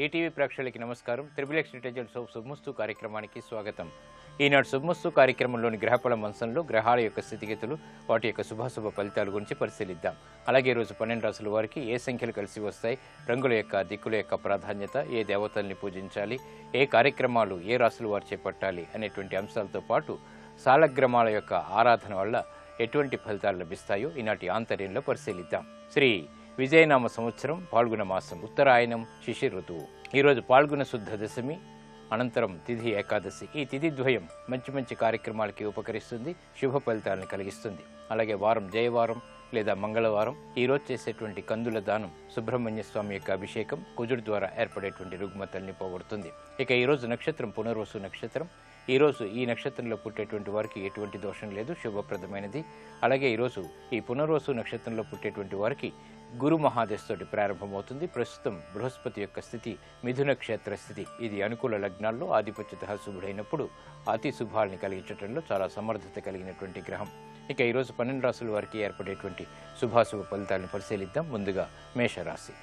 ETV ప్రేక్షకులకి నమస్కారం. Triple intelligence of శుభమస్తు కార్యక్రమానికి స్వాగతం. ఈనాడు శుభమస్తు కార్యక్రమంలోని గ్రహఫల మంచంలో గ్రహాల యొక్క స్థితిగతులు, వాటి యొక్క శుభాశుభ ఫలితాల గురించి పరిశీలిద్దాం. అలాగే రోజు 12 రాసుల వారికి ఏ సంఖ్యలు కలిసి వస్తాయి, రంగుల యొక్క దిక్కుల యొక్క ప్రాధాన్యత, ఏ దేవతల్ని పూజించాలి, ఏ కార్యక్రమాలు ఏ రాసుల వారు చేపట్టాలి అనేటువంటి అంశాలతో పాటు సాలగ్రామాల యొక్క ఆరాధన వల్ల ఎటువంటి ఫలితాలు లభిస్తాయో ఈనాటి ఆంతర్యంలో పరిశీలిద్దాం. శ్రీ విజయనామ సంవత్సరం పాల్గొన మాసం, ఉత్తరాయణం, శిశిర ఋతువు. ఈరోజు పాల్గొన శుద్ధ దశమి, అనంతరం తిథి ఏకాదశి. ఈ తిథి ద్వయం మంచి మంచి కార్యక్రమాలకి ఉపకరిస్తుంది, శుభ ఫలితాలను కలిగిస్తుంది. అలాగే వారం జయవారం లేదా మంగళవారం. ఈరోజు చేసేటువంటి కందుల దానం, సుబ్రహ్మణ్య స్వామి యొక్క అభిషేకం కుజుడు ద్వారా ఏర్పడేటువంటి రుగ్మతల్ని పోగొడుతుంది. ఇక ఈరోజు నక్షత్రం పునర్వసు నక్షత్రం. ఈరోజు ఈ నక్షత్రంలో పుట్టేటువంటి వారికి ఎటువంటి దోషం లేదు, శుభప్రదమైనది. అలాగే ఈరోజు ఈ పునర్వసు నక్షత్రంలో పుట్టేటువంటి వారికి గురు మహాదశతోటి ప్రారంభమవుతుంది. ప్రస్తుతం బృహస్పతి యొక్క స్థితి మిథున క్షేత్ర స్థితి. ఇది అనుకూల లగ్నాల్లో ఆధిపత్యత శుభుడైనప్పుడు అతి శుభాలని కలిగించడంలో చాలా సమర్థత కలిగినటువంటి గ్రహం. ఇక ఈరోజు 12 రాసుల వారికి ఏర్పడేటువంటి శుభాశుభ ఫలితాలను పరిశీలిద్దాం. ముందుగా మేషరాశి.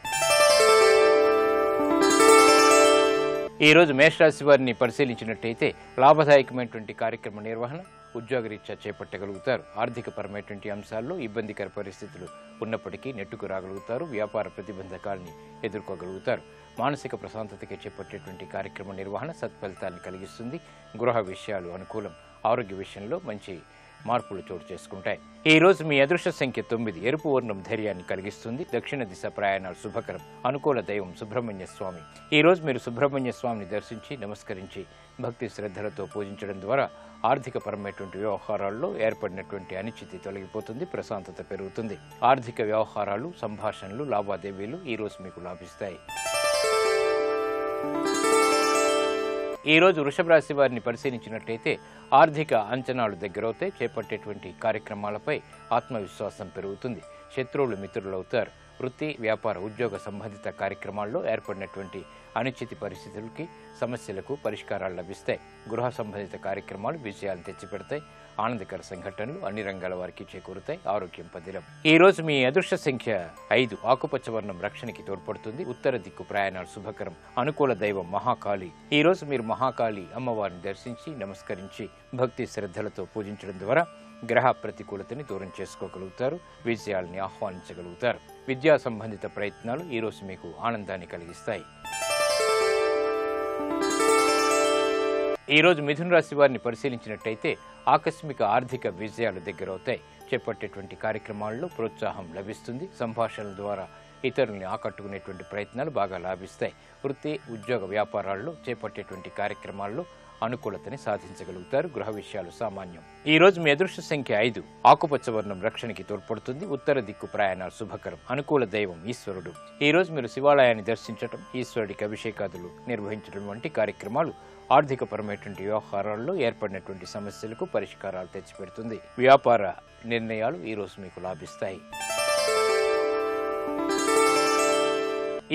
ఈరోజు మేషరాశి వారిని పరిశీలించినట్టయితే లాభదాయకమైనటువంటి కార్యక్రమ నిర్వహణ, ఉద్యోగరీత్యా చేపట్టగలుగుతారు. ఆర్థికపరమైనటువంటి అంశాల్లో ఇబ్బందికర పరిస్థితులు ఉన్నప్పటికీ నెట్టుకు రాగలుగుతారు. వ్యాపార ప్రతిబంధకాలని ఎదుర్కోగలుగుతారు. మానసిక ప్రశాంతతకి చేపట్టేటువంటి కార్యక్రమ నిర్వహణ సత్ఫలితాన్ని కలిగిస్తుంది. గృహ విషయాలు అనుకూలం. ఆరోగ్య విషయంలో మంచి మార్పులు చోటు చేసుకుంటాయి. ఈ రోజు మీ అదృష్ట సంఖ్య 9. ఎరుపు వర్ణం ధైర్యాన్ని కలిగిస్తుంది. దక్షిణ దిశ ప్రయాణాలు శుభకరం. అనుకూల దైవం సుబ్రహ్మణ్య స్వామి. ఈ రోజు మీరు సుబ్రహ్మణ్య స్వామిని దర్శించి నమస్కరించి భక్తి శ్రద్ధలతో పూజించడం ద్వారా ఆర్థిక పరమైనటువంటి వ్యవహారాల్లో ఏర్పడినటువంటి అనిశ్చితి తొలగిపోతుంది, ప్రశాంతత పెరుగుతుంది. ఆర్థిక వ్యవహారాలు, సంభాషణలు, లావాదేవీలు ఈ రోజు మీకు లాభిస్తాయి. ఈ రోజు వృషభ రాశి వారిని పరిశీలించినట్టయితే ఆర్థిక అంచనాలు దగ్గరవుతాయి. చేపట్టేటువంటి కార్యక్రమాలపై ఆత్మవిశ్వాసం పెరుగుతుంది. శత్రువులు మిత్రులవుతారు. వృత్తి, వ్యాపార, ఉద్యోగ సంబంధిత కార్యక్రమాల్లో ఏర్పడినటువంటి అనిశ్చిత పరిస్థితులకి, సమస్యలకు పరిష్కారాలు లభిస్తాయి. గృహ సంబంధిత కార్యక్రమాలు విజయాలు తెచ్చిపెడతాయి. ఆనందకర సంఘటనలు అన్ని రంగాల వారికి చేకూరుతాయి. ఆరోగ్యం పదిలం. ఈ రోజు మీ అదృష్ట సంఖ్య 5. ఆకుపచ్చ వర్ణం రక్షణకి తోడ్పడుతుంది. ఉత్తర దిక్కు ప్రయాణాలు శుభకరం. అనుకూల దైవం మహాకాళి. ఈ రోజు మీరు మహాకాళి అమ్మవారిని దర్శించి నమస్కరించి భక్తి శ్రద్ధలతో పూజించడం ద్వారా గ్రహ ప్రతికూలతని దూరం చేసుకోగలుగుతారు. విజయాల్ని ఆహ్వానించగలుగుతారు. విద్యా సంబంధిత ప్రయత్నాలు ఈ రోజు మీకు ఆనందాన్ని కలిగిస్తాయి. ఈ రోజు మిథున రాశి వారిని పరిశీలించినట్టయితే ఆకస్మిక ఆర్థిక విజయాలు దగ్గరవుతాయి. చేపట్టేటువంటి కార్యక్రమాల్లో ప్రోత్సాహం లభిస్తుంది. సంభాషణల ద్వారా ఇతరుల్ని ఆకట్టుకునేటువంటి ప్రయత్నాలు బాగా లాభిస్తాయి. వృత్తి, ఉద్యోగ వ్యాపారాల్లో చేపట్టేటువంటి కార్యక్రమాల్లో అనుకూలతని సాధించగలుగుతారు. గృహ విషయాలు సామాన్యం. ఈ రోజు మీ అదృష్ట సంఖ్య 5. ఆకుపచ్చ వర్ణం రక్షణకి తోడ్పడుతుంది. ఉత్తర దిక్కు ప్రయాణాలు శుభకరం. అనుకూల దైవం ఈశ్వరుడు. ఈ రోజు మీరు శివాలయాన్ని దర్శించడం, ఈశ్వరుడికి అభిషేకాదులు నిర్వహించడం వంటి కార్యక్రమాలు ఆర్థిక పరమైనటువంటి వ్యవహారాల్లో ఏర్పడినటువంటి సమస్యలకు పరిష్కారాలు తెచ్చిపెడుతుంది. వ్యాపార నిర్ణయాలు ఈ రోజు మీకు లాభిస్తాయి.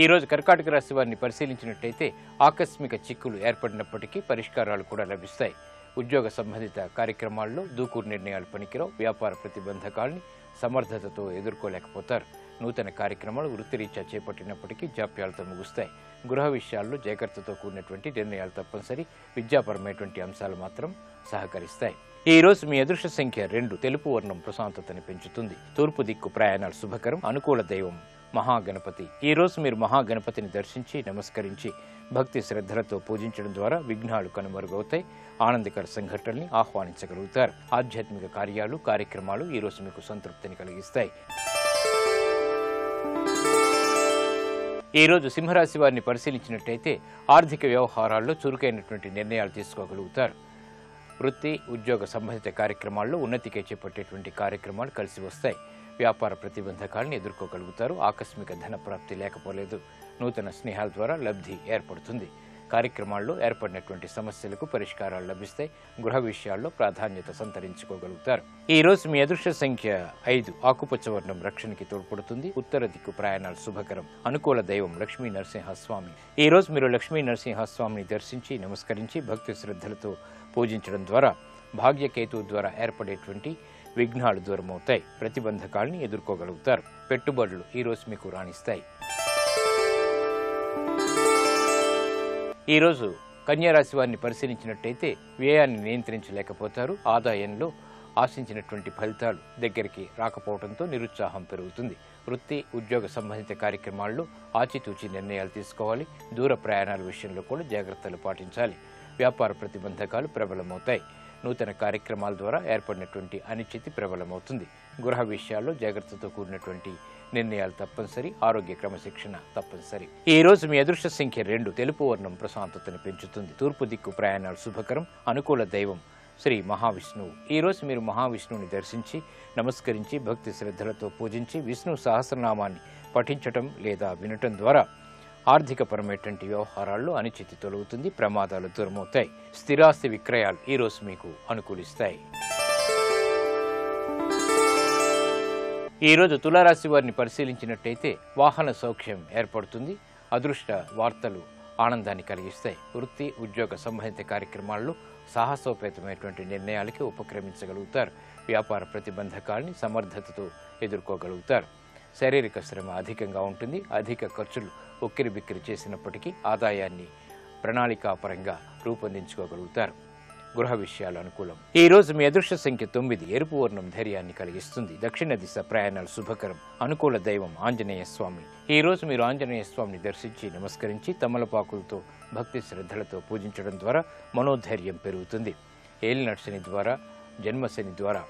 ఈ రోజు కర్కాటక రాశి వారిని పరిశీలించినట్టయితే ఆకస్మిక చిక్కులు ఏర్పడినప్పటికీ పరిష్కారాలు కూడా లభిస్తాయి. ఉద్యోగ సంబంధిత కార్యక్రమాల్లో దూకూరు నిర్ణయాలు పనికిరావు. వ్యాపార ప్రతిబంధకాల్ని సమర్థతతో ఎదుర్కోలేకపోతారు. నూతన కార్యక్రమాలు వృత్తిరీత్యా చేపట్టినప్పటికీ జాప్యాలతో ముగుస్తాయి. గృహ విషయాల్లో జాగ్రత్తతో కూడినటువంటి నిర్ణయాలు తప్పనిసరి. విద్యాపరమైనటువంటి అంశాలు మాత్రం సహకరిస్తాయి. ఈ రోజు మీ అదృష్ట సంఖ్య 2. తెలుపు వర్ణం ప్రశాంతతని పెంచుతుంది. తూర్పు దిక్కు ప్రయాణాలు శుభకరం. అనుకూల దైవం మహాగణపతి. ఈ రోజు మీరు మహాగణపతిని దర్శించి నమస్కరించి భక్తి శ్రద్ధలతో పూజించడం ద్వారా విఘ్నాలు కనుమరుగవుతాయి. ఆనందకర సంఘటనల్ని ఆహ్వానించగలుగుతారు. ఆధ్యాత్మిక కార్యక్రమాలు ఈ రోజు మీకు సంతృప్తిని కలిగిస్తాయి. ఈ రోజు సింహరాశి వారిని పరిశీలించినట్టయితే ఆర్థిక వ్యవహారాల్లో చురుకైనటువంటి నిర్ణయాలు తీసుకోగలుగుతారు. వృత్తి, ఉద్యోగ సంబంధిత కార్యక్రమాల్లో ఉన్నతికే చేపట్టేటువంటి కార్యక్రమాలు కలిసి వస్తాయి. వ్యాపార ప్రతిబంధకాలను ఎదుర్కోగలుగుతారు. ఆకస్మిక ధన ప్రాప్తి లేకపోలేదు. నూతన స్నేహాల ద్వారా లబ్ధి ఏర్పడుతుంది. కార్యక్రమాల్లో ఏర్పడినటువంటి సమస్యలకు పరిష్కారాలు లభిస్తాయి. గృహ విషయాల్లో ప్రాధాన్యత సంతరించుకోగలుగుతారు. ఈ రోజు మీ అదృష్ట సంఖ్య 5. ఆకుపచ్చ వర్ణం రక్షణకి తోడ్పడుతుంది. ఉత్తర దిక్కు ప్రయాణాలు శుభకరం. అనుకూల దైవం లక్ష్మీ నరసింహస్వామి. ఈ రోజు మీరు లక్ష్మీ నరసింహస్వామిని దర్శించి నమస్కరించి భక్తి శ్రద్ధలతో పూజించడం ద్వారా భాగ్యకేతు ద్వారా ఏర్పడేటువంటి విఘ్నాలు దూరమవుతాయి. ప్రతిబంధకాల్ని ఎదుర్కోగలుగుతారు. పెట్టుబడులు ఈ రోజు మీకు రాణిస్తాయి. ఈరోజు కన్యారాశి వారిని పరిశీలించినట్టయితే వ్యయాన్ని నియంత్రించలేకపోతారు. ఆదాయంలో ఆశించినటువంటి ఫలితాలు దగ్గరికి రాకపోవడంతో నిరుత్సాహం పెరుగుతుంది. వృత్తి ఉద్యోగ సంబంధిత కార్యక్రమాల్లో ఆచితూచి నిర్ణయాలు తీసుకోవాలి. దూర ప్రయాణాల విషయంలో కూడా జాగ్రత్తలు పాటించాలి. వ్యాపార ప్రతిబంధకాలు ప్రబలమవుతాయి. నూతన కార్యక్రమాల ద్వారా ఏర్పడినటువంటి అనిశ్చితి ప్రబలమవుతుంది. గృహ విషయాల్లో జాగ్రత్తతో కూడినటువంటి నిర్ణయాలు తప్పనిసరి. ఆరోగ్య క్రమశిక్షణ తప్పనిసరి. ఈ రోజు మీ అదృష్ట సంఖ్య 2. తెలుపు వర్ణం ప్రశాంతతను పెంచుతుంది. తూర్పు దిక్కు ప్రయాణాలు శుభకరం. అనుకూల దైవం శ్రీ మహావిష్ణువు. ఈ రోజు మీరు మహావిష్ణువుని దర్శించి నమస్కరించి భక్తి శ్రద్ధలతో పూజించి విష్ణు సహస్రనామాన్ని పఠించటం లేదా వినటం ద్వారా ఆర్థికపరమైనటువంటి వ్యవహారాల్లో అనిశ్చితి తొలగుతుంది. ప్రమాదాలు దూరమవుతాయి. స్థిరాస్తి విక్రయాలు ఈ రోజు మీకు అనుకూలిస్తాయి. ఈ రోజు తులారాశి వారిని పరిశీలించినట్టయితే వాహన సౌఖ్యం ఏర్పడుతుంది. అదృష్ట వార్తలు ఆనందాన్ని కలిగిస్తాయి. వృత్తి ఉద్యోగ సంబంధిత కార్యక్రమాల్లో సాహసోపేతమైనటువంటి నిర్ణయాలకి ఉపక్రమించగలుగుతారు. వ్యాపార ప్రతిబంధకాలని సమర్థతతో ఎదుర్కోగలుగుతారు. శారీరక శ్రమ అధికంగా ఉంటుంది. అధిక ఖర్చులు ఉక్కిరి బిక్కిరి చేసినప్పటికీ ఆదాయాన్ని ప్రణాళికాపరంగా రూపొందించుకోగలుగుతారు. గృహ విషయాలు అనుకూలం. ఈ రోజు మీ అదృష్ట సంఖ్య 9. ఎరుపు వర్ణం ధైర్యాన్ని కలిగిస్తుంది. దక్షిణ దిశ ప్రయాణాలు శుభకరం. అనుకూల దైవం ఆంజనేయ స్వామి. ఈ రోజు మీరు ఆంజనేయ స్వామిని దర్శించి నమస్కరించి తమలపాకులతో భక్తి శ్రద్ధలతో పూజించడం ద్వారా మనోధైర్యం పెరుగుతుంది. ఏలినాటి శని ద్వారా, జన్మశని ద్వారా,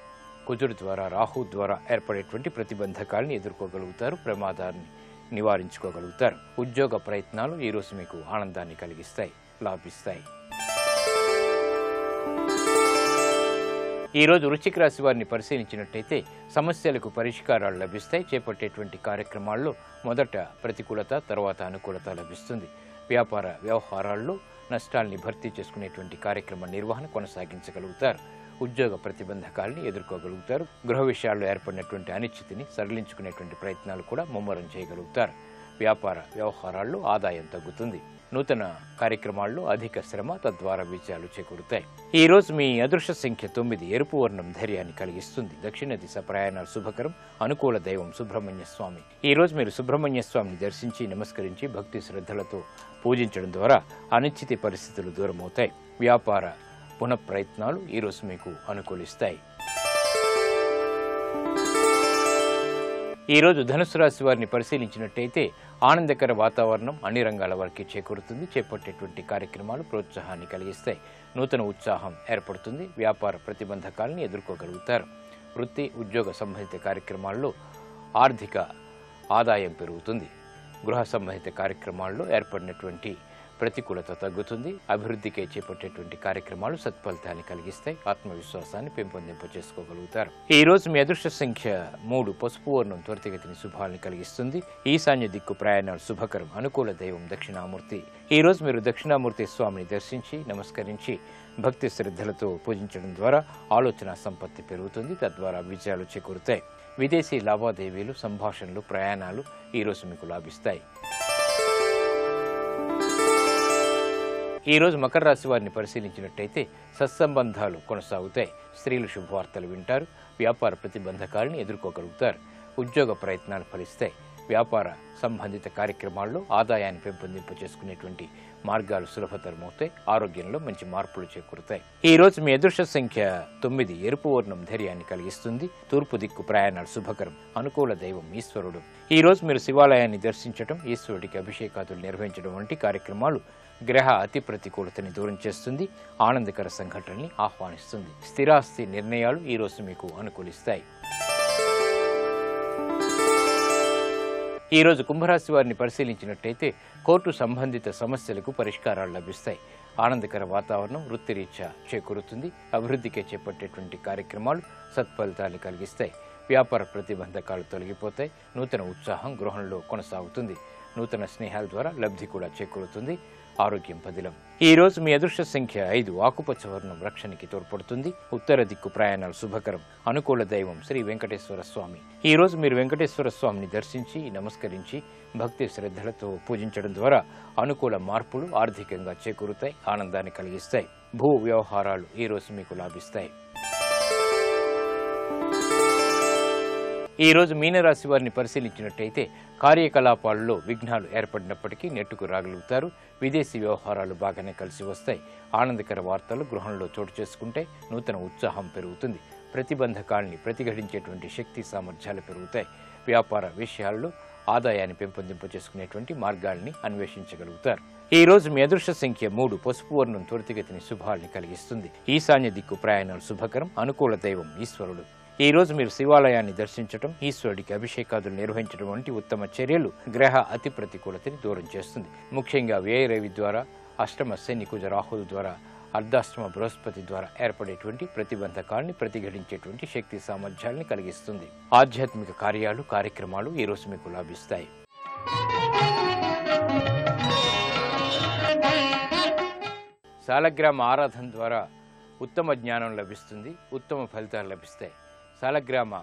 కుజుడు ద్వారా, రాహు ద్వారా ఏర్పడేటువంటి ప్రతిబంధకాలను ఎదుర్కోగలుగుతారు. ప్రమాదాన్ని నివారించుకోగలుగుతారు. ఉద్యోగ ప్రయత్నాలు ఈ రోజు మీకు ఆనందాన్ని కలిగిస్తాయి, లాభిస్తాయి. ఈ రోజు వృశ్చిక రాశి వారిని పరిశీలించినట్టయితే సమస్యలకు పరిష్కారాలు లభిస్తాయి. చేపట్టేటువంటి కార్యక్రమాల్లో మొదట ప్రతికూలత, తర్వాత అనుకూలత లభిస్తుంది. వ్యాపార వ్యవహారాల్లో నష్టాల్ని భర్తీ చేసుకునేటువంటి కార్యక్రమ నిర్వహణ కొనసాగించగలుగుతారు. ఉద్యోగ ప్రతిబంధకాలని ఎదుర్కోగలుగుతారు. గృహ విషయాల్లో ఏర్పడినటువంటి అనిశ్చితిని సరళించుకునేటువంటి ప్రయత్నాలు కూడా ముమ్మరం చేయగలుగుతారు. వ్యాపార వ్యవహారాల్లో ఆదాయం తగ్గుతుంది. నూతన కార్యక్రమాల్లో అధిక శ్రమ, తద్వారా విజయాలు చేకూరుతాయి. ఈ రోజు మీ అదృష్ట సంఖ్య 9. ఎరుపు వర్ణం ధైర్యాన్ని కలిగిస్తుంది. దక్షిణ దిశ ప్రయాణాలు శుభకరం. అనుకూల దైవం సుబ్రహ్మణ్య స్వామి. ఈ రోజు మీరు సుబ్రహ్మణ్య స్వామిని దర్శించి నమస్కరించి భక్తి శ్రద్ధలతో పూజించడం ద్వారా అనిశ్చితి పరిస్థితులు దూరమవుతాయి. వ్యాపార పునఃప్రయత్నాలు ఈ రోజు మీకు అనుకూలిస్తాయి. ఈ రోజు ధనుసు రాశి వారిని పరిశీలించినట్టయితే ఆనందకర వాతావరణం అన్ని రంగాల వారికి చేకూరుతుంది. చేపట్టేటువంటి కార్యక్రమాలు ప్రోత్సాహాన్ని కలిగిస్తాయి. నూతన ఉత్సాహం ఏర్పడుతుంది. వ్యాపార ప్రతిబంధకాలను ఎదుర్కోగలుగుతారు. వృత్తి ఉద్యోగ సంబంధిత కార్యక్రమాల్లో ఆర్థిక ఆదాయం పెరుగుతుంది. గృహ సంబంధిత కార్యక్రమాల్లో ఏర్పడినటువంటి ప్రతికూలత తగ్గుతుంది. అభివృద్ధికే చేపట్టేటువంటి కార్యక్రమాలు సత్ఫలితాన్ని కలిగిస్తాయి. ఆత్మవిశ్వాసాన్ని పెంపొందింపచేసుకోగలుగుతారు. ఈ రోజు మీ అదృష్ట సంఖ్య 3. పసుపు వర్ణం త్వరితగతిని శుభాలను కలిగిస్తుంది. ఈశాన్య దిక్కు ప్రయాణాలు శుభకరం. అనుకూల దైవం దక్షిణామూర్తి. ఈ రోజు మీరు దక్షిణామూర్తి స్వామిని దర్శించి నమస్కరించి భక్తి శ్రద్ధలతో పూజించడం ద్వారా ఆలోచన సంపత్తి పెరుగుతుంది. తద్వారా విజయాలు చేకూరుతాయి. విదేశీ లావాదేవీలు, సంభాషణలు, ప్రయాణాలు ఈ రోజు మీకు లాభిస్తాయి. ఈ రోజు మకర రాశి వారిని పరిశీలించినట్టయితే సత్సంబంధాలు కొనసాగుతాయి. స్త్రీలు శుభవార్తలు వింటారు. వ్యాపార ప్రతిబంధకాలను ఎదుర్కోగలుగుతారు. ఉద్యోగ ప్రయత్నాలు ఫలిస్తాయి. వ్యాపార సంబంధిత కార్యక్రమాల్లో ఆదాయాన్ని పెంపొందింపచేసుకునేటువంటి మార్గాలు సులభతరమవుతాయి. ఆరోగ్యంలో మంచి మార్పులు చేకూరుతాయి. ఈ రోజు మీ అదృష్ట సంఖ్య 9. ఎరుపు వర్ణం ధైర్యాన్ని కలిగిస్తుంది. తూర్పు దిక్కు ప్రయాణాలు శుభకరం. అనుకూల దైవం ఈశ్వరుడు. ఈ రోజు మీరు శివాలయాన్ని దర్శించడం, ఈశ్వరుడికి అభిషేకాదులు నిర్వహించడం వంటి కార్యక్రమాలు గ్రహ అతి ప్రతికూలతని దూరం చేస్తుంది. ఆనందకర సంఘటనని ఆహ్వానిస్తుంది. స్థిరాస్తి నిర్ణయాలు ఈ రోజు మీకు అనుకూలిస్తాయి. ఈ రోజు కుంభరాశి వారిని పరిశీలించినట్టయితే కోర్టు సంబంధిత సమస్యలకు పరిష్కారాలు లభిస్తాయి. ఆనందకర వాతావరణం వృత్తిరీత్యా చేకూరుతుంది. అభివృద్ధికే చేపట్టేటువంటి కార్యక్రమాలు సత్ఫలితాలు కలిగిస్తాయి. వ్యాపార ప్రతిబంధకాలు తొలగిపోతాయి. నూతన ఉత్సాహం గృహంలో కొనసాగుతుంది. నూతన స్నేహాల ద్వారా లబ్ధి కూడా చేకూరుతుంది. ఆరోగ్యం పదిలం. ఈ రోజు మీ అదృష్ట సంఖ్య 5. ఆకుపచ్చ వర్ణం రక్షణకి తోడ్పడుతుంది. ఉత్తర దిక్కు ప్రయాణాలు శుభకరం. అనుకూల దైవం శ్రీ వెంకటేశ్వర స్వామి. ఈ రోజు మీరు వెంకటేశ్వర స్వామిని దర్శించి నమస్కరించి భక్తి శ్రద్ధలతో పూజించడం ద్వారా అనుకూల మార్పులు ఆర్థికంగా చేకూరుతాయి. ఆనందాన్ని కలిగిస్తాయి. భూ వ్యవహారాలు ఈ రోజు మీకు లాభిస్తాయి. ఈ రోజు మీనరాశి వారిని పరిశీలించినట్టయితే కార్యకలాపాలలో విఘ్నాలు ఏర్పడినప్పటికీ నెట్టుకు రాగలుగుతారు. విదేశీ వ్యవహారాలు బాగానే కలిసి వస్తాయి. ఆనందకర వార్తలు గృహంలో చోటు చేసుకుంటే నూతన ఉత్సాహం పెరుగుతుంది. ప్రతిబంధకాల్ని ప్రతిఘటించేటువంటి శక్తి సామర్థ్యాలు పెరుగుతాయి. వ్యాపార విషయాల్లో ఆదాయాన్ని పెంపొందింపచేసుకునేటువంటి మార్గాల్ని అన్వేషించగలుగుతారు. ఈ రోజు మీ అదృష్ట సంఖ్య 3. పసుపు వర్ణం త్వరితగతిని శుభాల్ని కలిగిస్తుంది. ఈశాన్య దిక్కు ప్రయాణాలు శుభకరం. అనుకూల దైవం ఈశ్వరుడు. ఈ రోజు మీరు శివాలయాన్ని దర్శించడం, ఈశ్వరుడికి అభిషేకాదులు నిర్వహించడం వంటి ఉత్తమ చర్యలు గ్రహ అతి ప్రతికూలతని దూరం చేస్తుంది. ముఖ్యంగా వ్యయ రవి ద్వారా, అష్టమ శని కుజ రాహుల ద్వారా, అర్ధాష్టమ బృహస్పతి ద్వారా ఏర్పడేటువంటి ప్రతిబంధకాల్ని ప్రతిఘటించేటువంటి శక్తి సామర్థ్యాల్ని కలిగిస్తుంది. ఆధ్యాత్మిక కార్యాలు కార్యక్రమాలు ఈ రోజు మీకు లాభిస్తాయి. సాలగ్రామ ఆరాధన ద్వారా ఉత్తమ జ్ఞానం లభిస్తుంది. ఉత్తమ ఫలితాలు లభిస్తాయి. సాలగ్రామ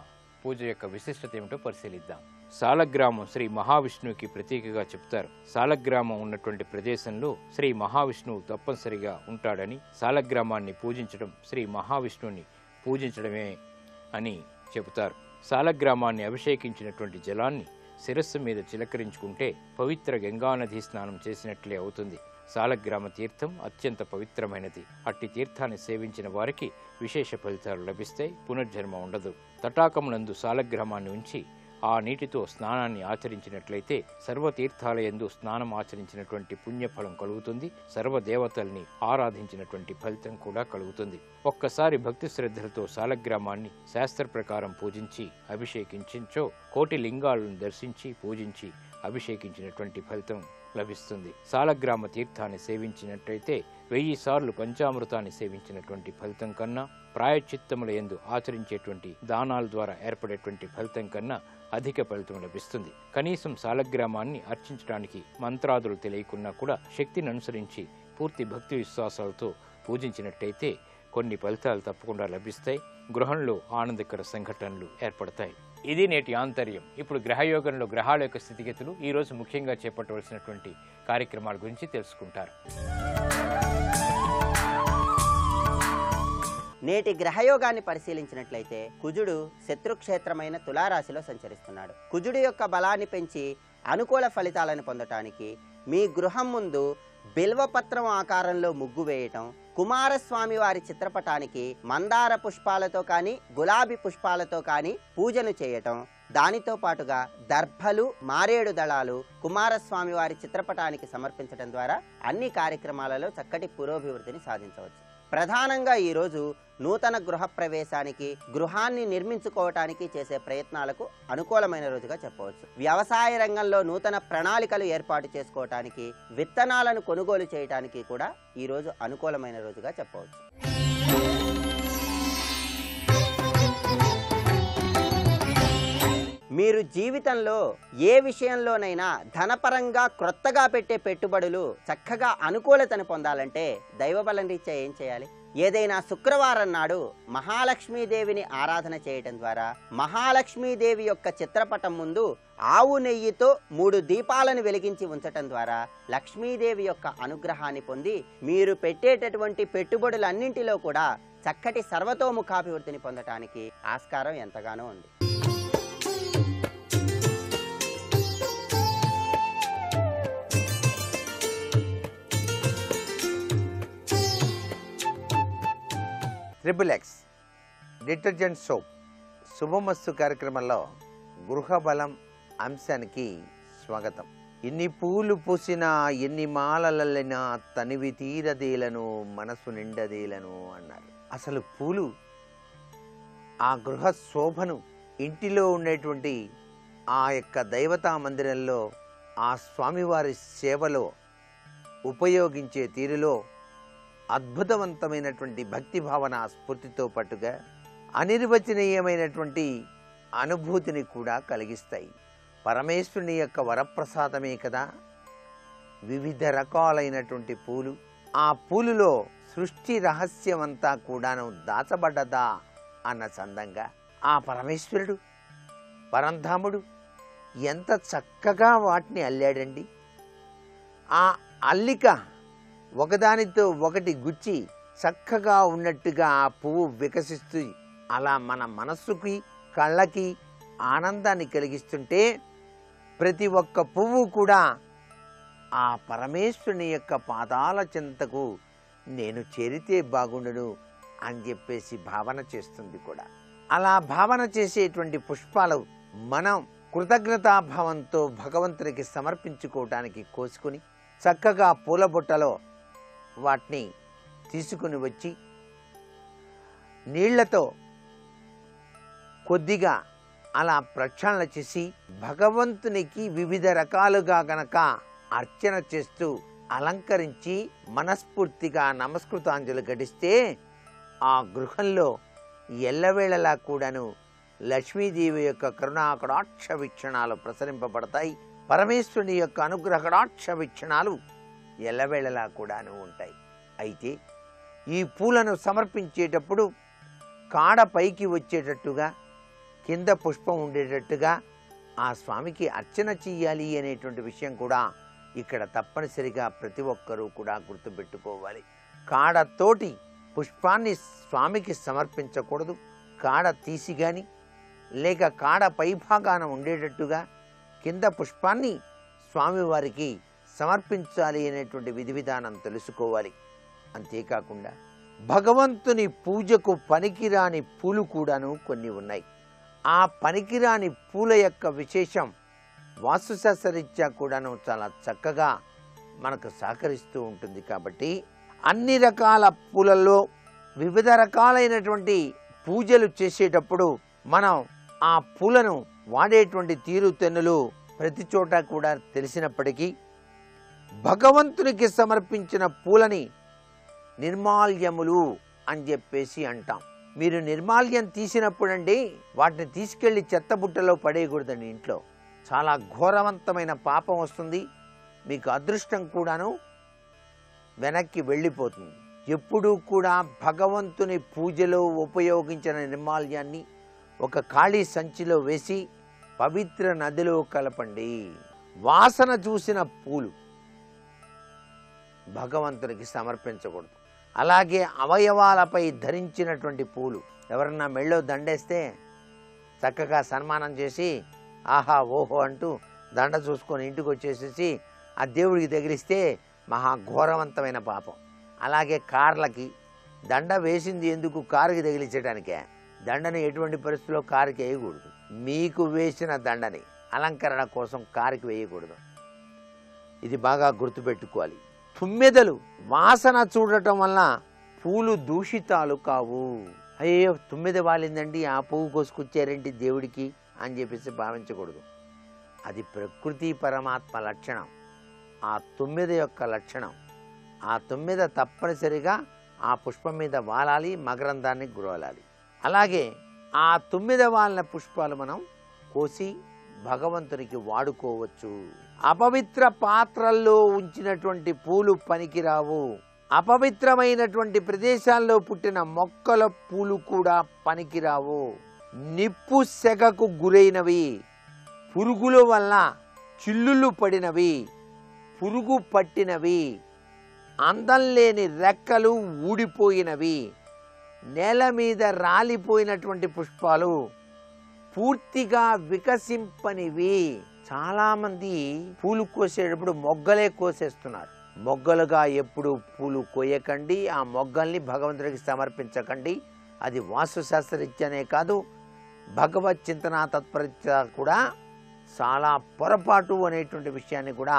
పూజ యొక్క విశిష్టత ఏమిటో పరిశీలిద్దాం. సాలగ్రామం శ్రీ మహావిష్ణువుకి ప్రతీకగా చెప్తారు. సాలగ్రామం ఉన్నటువంటి ప్రదేశంలో శ్రీ మహావిష్ణువు తప్పనిసరిగా ఉంటాడని, సాలగ్రామాన్ని పూజించడం శ్రీ మహావిష్ణువుని పూజించడమే అని చెబుతారు. సాలగ్రామాన్ని అభిషేకించినటువంటి జలాన్ని శిరస్సు మీద చిలకరించుకుంటే పవిత్ర గంగానది స్నానం చేసినట్లే అవుతుంది. సాలగ్రామ తీర్థం అత్యంత పవిత్రమైనది. అట్టి తీర్థాన్ని సేవించిన వారికి విశేష ఫలితాలు లభిస్తాయి. పునర్జన్మ ఉండదు. తటాకమునందు సాలగ్రామాన్ని ఉంచి ఆ నీటితో స్నానాన్ని ఆచరించినట్లయితే సర్వతీర్థాలయందు స్నానం ఆచరించినటువంటి పుణ్యఫలం కలుగుతుంది. సర్వదేవతల్ని ఆరాధించినటువంటి ఫలితం కూడా కలుగుతుంది. ఒక్కసారి భక్తి శ్రద్ధలతో సాలగ్రామాన్ని శాస్త్ర ప్రకారం పూజించి అభిషేకించో కోటి లింగాలను దర్శించి పూజించి అభిషేకించినటువంటి ఫలితం లభిస్తుంది. సాలగ్రామ తీర్థాన్ని సేవించినట్లయితే 1000 సార్లు పంచామృతాన్ని సేవించినటువంటి ఫలితం కన్నా, ప్రాయశ్చిత్తముల యందు ఆచరించేటువంటి దానాల ద్వారా ఏర్పడేటువంటి ఫలితం కన్నా అధిక ఫలితం లభిస్తుంది. కనీసం సాలగ్రామాన్ని అర్చించడానికి మంత్రాదులు తెలియకున్నా కూడా శక్తిని అనుసరించి పూర్తి భక్తి విశ్వాసాలతో పూజించినట్టయితే కొన్ని ఫలితాలు తప్పకుండా లభిస్తాయి. గృహంలో ఆనందకర సంఘటనలు ఏర్పడతాయి. ఇది నేటి ఆంతర్యం. ఇప్పుడు గ్రహయోగంలో గ్రహాల యొక్క స్థితిగతులు ఈ రోజు ముఖ్యంగా చేపట్టవలసినటువంటి కార్యక్రమాల గురించి తెలుసుకుంటారు. నేటి గ్రహయోగాన్ని పరిశీలించినట్లయితే కుజుడు శత్రుక్షేత్రమైన తులారాశిలో సంచరిస్తున్నాడు. కుజుడు యొక్క బలాన్ని పెంచి అనుకూల ఫలితాలను పొందటానికి మీ గృహం ముందు బిల్వపత్రం ఆకారంలో ముగ్గు వేయటం, కుమారస్వామి వారి చిత్రపటానికి మందార పుష్పాలతో కానీ గులాబీ పుష్పాలతో కానీ పూజను చేయటం, దానితో పాటుగా దర్భలు, మారేడు దళాలు కుమారస్వామి వారి చిత్రపటానికి సమర్పించడం ద్వారా అన్ని కార్యక్రమాలలో చక్కటి పురోభివృద్ధిని సాధించవచ్చు. ప్రధానంగా ఈరోజు నూతన గృహ ప్రవేశానికి, గృహాన్ని నిర్మించుకోవటానికి చేసే ప్రయత్నాలకు అనుకూలమైన రోజుగా చెప్పవచ్చు. వ్యవసాయ రంగంలో నూతన ప్రణాళికలు ఏర్పాటు చేసుకోవటానికి, విత్తనాలను కొనుగోలు చేయటానికి కూడా ఈరోజు అనుకూలమైన రోజుగా చెప్పవచ్చు. మీరు జీవితంలో ఏ విషయంలోనైనా ధనపరంగా క్రొత్తగా పెట్టే పెట్టుబడులు చక్కగా అనుకూలతను పొందాలంటే దైవబలం రీత్యా ఏం చేయాలి? ఏదైనా శుక్రవారం నాడు మహాలక్ష్మీదేవిని ఆరాధన చేయటం ద్వారా మహాలక్ష్మీదేవి యొక్క చిత్రపటం ముందు ఆవు నెయ్యితో 3 దీపాలను వెలిగించి ఉంచటం ద్వారా లక్ష్మీదేవి యొక్క అనుగ్రహాన్ని పొంది మీరు పెట్టేటటువంటి పెట్టుబడులన్నింటిలో కూడా చక్కటి సర్వతోముఖాభివృద్ధిని పొందటానికి ఆస్కారం ఎంతగానో ఉంది. XXX డిటర్జెంట్ సోప్ శుభమస్తు కార్యక్రమంలో గృహబలం అంశానికి స్వాగతం. ఎన్ని పూలు పూసినా, ఎన్ని మాలలల్లినా తనివి తీరదేలను, మనసు నిండదేలను అన్నారు. అసలు పూలు ఆ గృహ శోభను, ఇంటిలో ఉండేటువంటి ఆ యొక్క దైవతా మందిరంలో ఆ స్వామివారి సేవలో ఉపయోగించే తీరులో అద్భుతవంతమైనటువంటి భక్తి భావన స్ఫూర్తితో పాటుగా అనిర్వచనీయమైనటువంటి అనుభూతిని కూడా కలిగిస్తాయి. పరమేశ్వరుని యొక్క వరప్రసాదమే కదా వివిధ రకాలైనటువంటి పూలు. ఆ పూలులో సృష్టి రహస్యమంతా కూడాను దాచబడ్డదా అన్న చందంగా ఆ పరమేశ్వరుడు, పరంధాముడు ఎంత చక్కగా వాటిని అల్లాడండి. ఆ అల్లిక ఒకదానితో ఒకటి గుచ్చి చక్కగా ఉన్నట్టుగా ఆ పువ్వు వికసిస్తూ అలా మన మనస్సుకి, కళ్ళకి ఆనందాన్ని కలిగిస్తుంటే ప్రతి ఒక్క పువ్వు కూడా ఆ పరమేశ్వరుని యొక్క పాదాల చెంతకు నేను చేరితే బాగుండును అని చెప్పేసి భావన చేస్తుంది కూడా. అలా భావన చేసేటువంటి పుష్పాలు మనం కృతజ్ఞతాభావంతో భగవంతునికి సమర్పించుకోవటానికి కోసుకుని చక్కగా పూల బుట్టలో వాటిని తీసుకుని వచ్చి నీళ్లతో కొద్దిగా అలా ప్రక్షాళన చేసి భగవంతునికి వివిధ రకాలుగా గనక అర్చన చేస్తూ అలంకరించి మనస్ఫూర్తిగా నమస్కృతాంజలి ఘటిస్తే ఆ గృహంలో ఎల్లవేళలా కూడాను లక్ష్మీదేవి యొక్క కరుణా కటాక్ష వీక్షణాలు ప్రసరింపబడతాయి. పరమేశ్వరుని యొక్క అనుగ్రహ కటాక్ష వీక్షణాలు ఎల్లవేళలా కూడాను ఉంటాయి. అయితే ఈ పూలను సమర్పించేటప్పుడు కాడ పైకి వచ్చేటట్టుగా కింద పుష్పం ఉండేటట్టుగా ఆ స్వామికి అర్చన చెయ్యాలి అనేటువంటి విషయం కూడా ఇక్కడ తప్పనిసరిగా ప్రతి ఒక్కరూ కూడా గుర్తుపెట్టుకోవాలి. కాడతోటి పుష్పాన్ని స్వామికి సమర్పించకూడదు. కాడ తీసి కానీ లేక కాడ పైభాగాన ఉండేటట్టుగా కింద పుష్పాన్ని స్వామివారికి సమర్పించాలి అనేటువంటి విధి విధానం తెలుసుకోవాలి. అంతేకాకుండా భగవంతుని పూజకు పనికిరాని పూలు కూడాను కొన్ని ఉన్నాయి. ఆ పనికిరాని పూల యొక్క విశేషం వాస్తుశాస్త్రరీత్యా కూడాను చాలా చక్కగా మనకు సహకరిస్తూ ఉంటుంది. కాబట్టి అన్ని రకాల పూలలో వివిధ రకాలైనటువంటి పూజలు చేసేటప్పుడు మనం ఆ పూలను వాడేటువంటి తీరుతెన్నులు ప్రతి చోట కూడా తెలిసినప్పటికీ భగవంతునికి సమర్పించిన పూలని నిర్మాల్యములు అని చెప్పేసి అంటాం. మీరు నిర్మాల్యం తీసినప్పుడండి వాటిని తీసుకెళ్లి చెత్తబుట్టలో పడేయకూడదండి. ఇంట్లో చాలా ఘోరవంతమైన పాపం వస్తుంది. మీకు అదృష్టం కూడాను వెనక్కి వెళ్ళిపోతుంది. ఎప్పుడూ కూడా భగవంతుని పూజలో ఉపయోగించిన నిర్మాల్యాన్ని ఒక ఖాళీ సంచిలో వేసి పవిత్ర నదిలో కలపండి. వాసన చూసిన పూలు భగవంతునికి సమర్పించకూడదు. అలాగే అవయవాలపై ధరించినటువంటి పూలు ఎవరన్నా మెళ్ళో దండేస్తే చక్కగా సన్మానం చేసి ఆహా ఓహో అంటూ దండ చూసుకొని ఇంటికి వచ్చేసేసి ఆ దేవుడికి తగిలిస్తే మహా ఘోరవంతమైన పాపం. అలాగే కార్లకి దండ వేసింది ఎందుకు? కారుకి తగిలించడానికే. దండని ఎటువంటి పరిస్థితుల్లో కారుకి వేయకూడదు. మీకు వేసిన దండని అలంకరణ కోసం కారుకి వేయకూడదు. ఇది బాగా గుర్తుపెట్టుకోవాలి. తుమ్మెదలు వాసన చూడటం వల్ల పూలు దూషితాలు కావు. అయ్యో తుమ్మెద వాలిందండి ఆ పువ్వు కోసుకొచ్చారేంటి దేవుడికి అని చెప్పేసి భావించకూడదు. అది ప్రకృతి పరమాత్మ లక్షణం, ఆ తుమ్మెద యొక్క లక్షణం. ఆ తుమ్మెద తప్పనిసరిగా ఆ పుష్పం మీద వాలాలి, మకరందాన్ని గురవాలాలి. అలాగే ఆ తుమ్మెద వాలిన పుష్పాలు మనం కోసి భగవంతునికి వాడుకోవచ్చు. అపవిత్ర పాత్రల్లో ఉంచినటువంటి పూలు పనికిరావు. అపవిత్రమైనటువంటి ప్రదేశాల్లో పుట్టిన మొక్కల పూలు కూడా పనికిరావు. నిప్పు సెగకు గురైనవి, పురుగుల వల్ల చిల్లులు పడినవి, పురుగు పట్టినవి, అందం లేని రెక్కలు ఊడిపోయినవి, నేల మీద రాలిపోయినటువంటి పుష్పాలు, పూర్తిగా వికసింపనివి. చాలామంది పూలు కోసేటప్పుడు మొగ్గలే కోసేస్తున్నారు. మొగ్గలుగా ఎప్పుడు పూలు కోయకండి. ఆ మొగ్గల్ని భగవంతుడికి సమర్పించకండి. అది వాస్తుశాస్త్రరీత్యానే కాదు, భగవత్ చింతనా తత్పరత కూడా చాలా పొరపాటు అనేటువంటి విషయాన్ని కూడా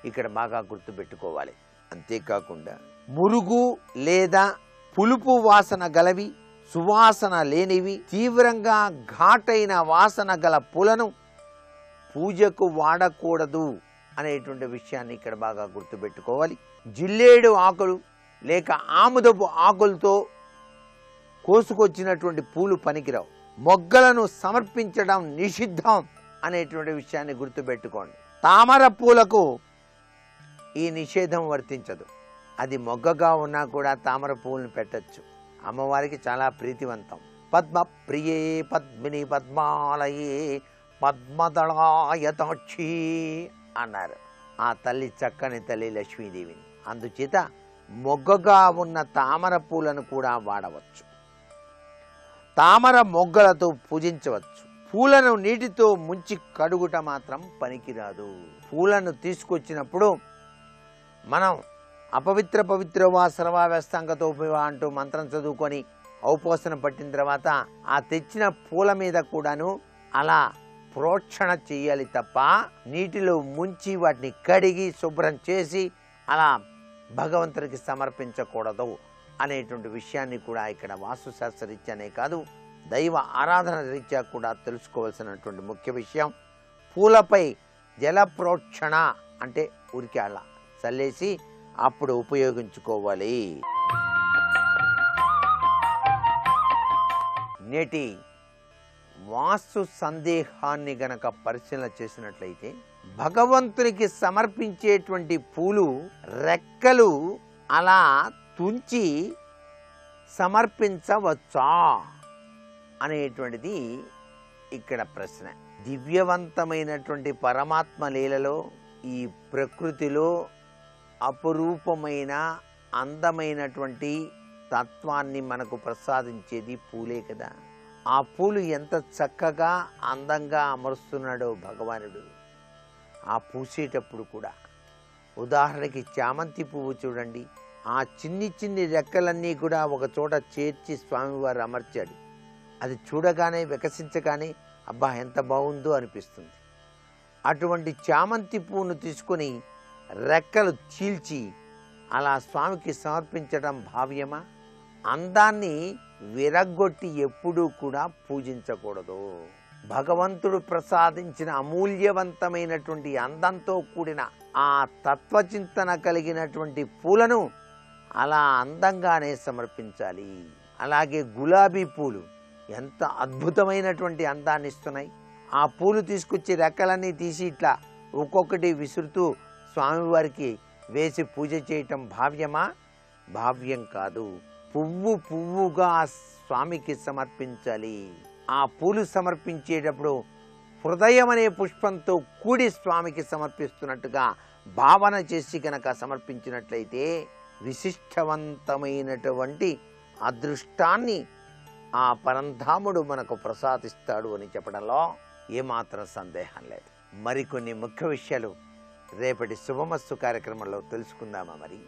ఇక్కడ బాగా గుర్తుపెట్టుకోవాలి. అంతేకాకుండా మురుగు లేదా పులుపు వాసన గలవి, సువాసన లేనివి, తీవ్రంగా ఘాటైన వాసన గల పూలను పూజకు వాడకూడదు అనేటువంటి విషయాన్ని ఇక్కడ బాగా గుర్తుపెట్టుకోవాలి. జిల్లేడు ఆకులు లేక ఆముదపు ఆకులతో కోసుకొచ్చినటువంటి పూలు పనికిరావు. మొగ్గలను సమర్పించడం నిషిద్ధం అనేటువంటి విషయాన్ని గుర్తుపెట్టుకోండి. తామర పూలకు ఈ నిషేధం వర్తించదు. అది మొగ్గగా ఉన్నా కూడా తామర పువ్వులను పెట్టచ్చు. అమ్మవారికి చాలా ప్రీతివంతం. పద్మ ప్రియే పద్మిని పద్మాలయే పద్మదళాయతాక్షి అన్నారు ఆ తల్లి, చక్కని తల్లి లక్ష్మీదేవిని. అందుచేత మొగ్గగా ఉన్న తామర పూలను కూడా వాడవచ్చు. తామర మొగ్గలతో పూజించవచ్చు. పూలను నీటితో ముంచి కడుగుట మాత్రం పనికిరాదు. పూలను తీసుకొచ్చినప్పుడు మనం అపవిత్ర పవిత్ర వా సర్వా వ్యస్తాంగతోపివా అంటూ మంత్రం చదువుకొని ఔపోసన పట్టిన తర్వాత ఆ తెచ్చిన పూల మీద కూడాను అలా ప్రోక్షణ చేయాలి తప్ప నీటిలో ముంచి వాటిని కడిగి శుభ్రం చేసి అలా భగవంతునికి సమర్పించకూడదు అనేటువంటి విషయాన్ని కూడా ఇక్కడ వాస్తుశాస్త్ర రీత్యానే కాదు, దైవ ఆరాధన రీత్యా కూడా తెలుసుకోవాల్సినటువంటి ముఖ్య విషయం. పూలపై జల ప్రోక్షణ అంటే ఉరికి అలా చల్లేసి అప్పుడు ఉపయోగించుకోవాలి. నేటి వాస్తు సందేహాన్ని గనక పరిశీలన చేసినట్లయితే భగవంతునికి సమర్పించేటువంటి పూలు రెక్కలు అలా తుంచి సమర్పించవచ్చా అనేటువంటిది ఇక్కడ ప్రశ్న. దివ్యవంతమైనటువంటి పరమాత్మ లీలలో ఈ ప్రకృతిలో అపురూపమైన అందమైనటువంటి తత్వాన్ని మనకు ప్రసాదించేది పూలే కదా. ఆ పూలు ఎంత చక్కగా అందంగా అమరుస్తున్నాడో భగవానుడు. ఆ పూసేటప్పుడు కూడా ఉదాహరణకి చామంతి పువ్వు చూడండి, ఆ చిన్ని చిన్ని రెక్కలన్నీ కూడా ఒక చోట చేర్చి స్వామివారు అమర్చాడు. అది చూడగానే వికసించగానే అబ్బా ఎంత బాగుందో అనిపిస్తుంది. అటువంటి చామంతి పువ్వును తీసుకొని రెక్కలు చీల్చి అలా స్వామికి సమర్పించడం భావ్యమా? అందాన్ని విరగ్గొట్టి ఎప్పుడూ కూడా పూజించకూడదు. భగవంతుడు ప్రసాదించిన అమూల్యవంతమైనటువంటి అందంతో కూడిన ఆ తత్వచింతన కలిగినటువంటి పూలను అలా అందంగానే సమర్పించాలి. అలాగే గులాబీ పూలు ఎంత అద్భుతమైనటువంటి అందాన్ని ఇస్తున్నాయి. ఆ పూలు తీసుకొచ్చి రెక్కలన్నీ తీసి ఇట్లా ఒక్కొక్కటి విసురుతూ స్వామివారికి వేసి పూజ చేయటం భావ్యమా? భావ్యం కాదు. పువ్వు పువ్వుగా స్వామికి సమర్పించాలి. ఆ పూలు సమర్పించేటప్పుడు హృదయం అనే పుష్పంతో కూడి స్వామికి సమర్పిస్తున్నట్టుగా భావన చేసి కనుక సమర్పించినట్లయితే విశిష్టవంతమైనటువంటి అదృష్టాన్ని ఆ పరంధాముడు మనకు ప్రసాదిస్తాడు అని చెప్పడంలో ఏమాత్రం సందేహం లేదు. మరికొన్ని ముఖ్య విషయాలు రేపటి శుభమస్తు కార్యక్రమంలో తెలుసుకుందామా? మరి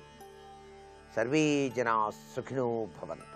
సర్వే జనా సుఖినో భవంతు.